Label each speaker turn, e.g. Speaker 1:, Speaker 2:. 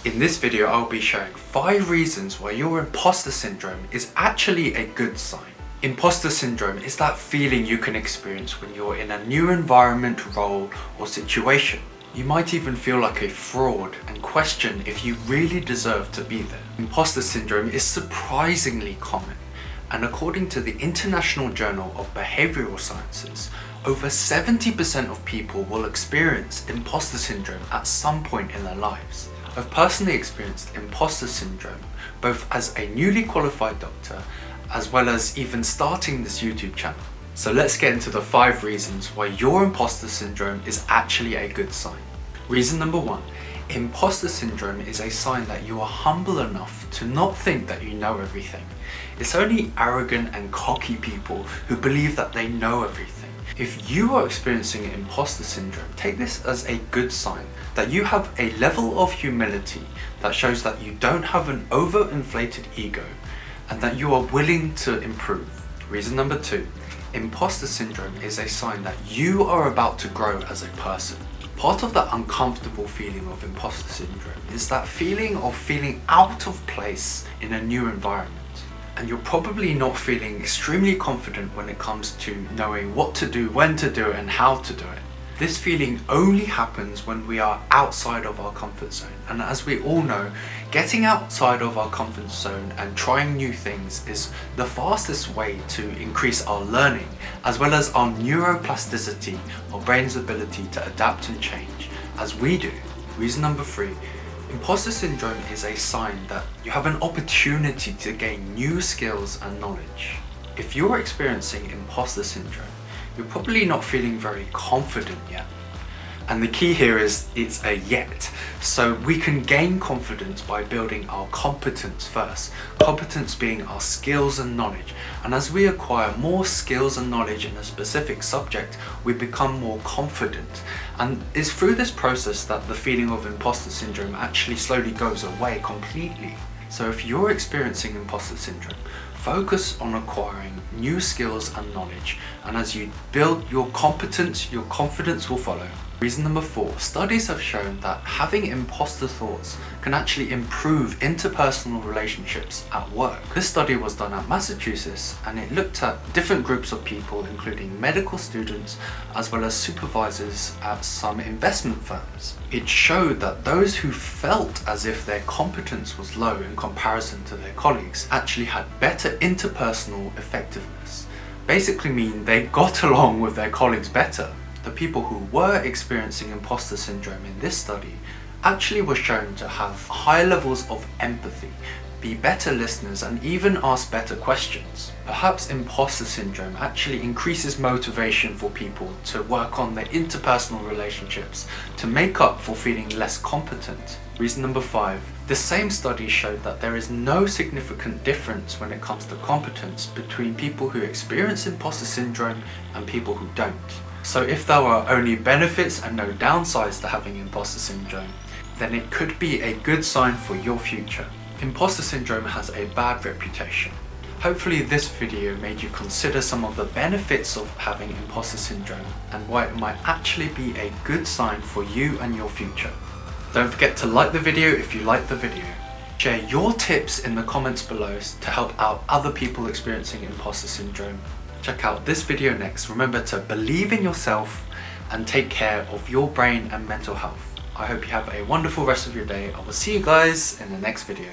Speaker 1: In this video, I'll be sharing 5 reasons why your imposter syndrome is actually a good sign. Imposter syndrome is that feeling you can experience when you're in a new environment, role, or situation. You might even feel like a fraud and question if you really deserve to be there. Imposter syndrome is surprisingly common, and according to the International Journal of Behavioral Sciences, over 70% of people will experience imposter syndrome at some point in their lives. I've personally experienced imposter syndrome both as a newly qualified doctor as well as even starting this YouTube channel. So let's get into the 5 reasons why your imposter syndrome is actually a good sign. Reason number 1, imposter syndrome is a sign that you are humble enough to not think that you know everything. It's only arrogant and cocky people who believe that they know everything. If you are experiencing imposter syndrome, take this as a good sign that you have a level of humility that shows that you don't have an overinflated ego and that you are willing to improve. Reason number 2, imposter syndrome is a sign that you are about to grow as a person. Part of that uncomfortable feeling of imposter syndrome is that feeling of feeling out of place in a new environment. And you're probably not feeling extremely confident when it comes to knowing what to do, when to do it, and how to do it. This feeling only happens when we are outside of our comfort zone. And as we all know, getting outside of our comfort zone and trying new things is the fastest way to increase our learning, as well as our neuroplasticity, our brain's ability to adapt and change, as we do. Reason number 3, imposter syndrome is a sign that you have an opportunity to gain new skills and knowledge. If you're experiencing imposter syndrome, you're probably not feeling very confident yet. And the key here is it's a yet. So we can gain confidence by building our competence first. Competence being our skills and knowledge. And as we acquire more skills and knowledge in a specific subject, we become more confident. And it's through this process that the feeling of imposter syndrome actually slowly goes away completely. So if you're experiencing imposter syndrome, focus on acquiring new skills and knowledge. And as you build your competence, your confidence will follow. Reason number 4, studies have shown that having imposter thoughts can actually improve interpersonal relationships at work. This study was done at Massachusetts and it looked at different groups of people, including medical students as well as supervisors at some investment firms. It showed that those who felt as if their competence was low in comparison to their colleagues actually had better interpersonal effectiveness. Basically mean they got along with their colleagues better. The people who were experiencing imposter syndrome in this study actually were shown to have high levels of empathy, be better listeners, and even ask better questions. Perhaps imposter syndrome actually increases motivation for people to work on their interpersonal relationships to make up for feeling less competent. Reason number 5, the same study showed that there is no significant difference when it comes to competence between people who experience imposter syndrome and people who don't. So if there are only benefits and no downsides to having imposter syndrome, then it could be a good sign for your future. Imposter syndrome has a bad reputation. Hopefully this video made you consider some of the benefits of having imposter syndrome and why it might actually be a good sign for you and your future. Don't forget to like the video if you liked the video. Share your tips in the comments below to help out other people experiencing imposter syndrome. Check out this video next. Remember to believe in yourself and take care of your brain and mental health. I hope you have a wonderful rest of your day. I will see you guys in the next video.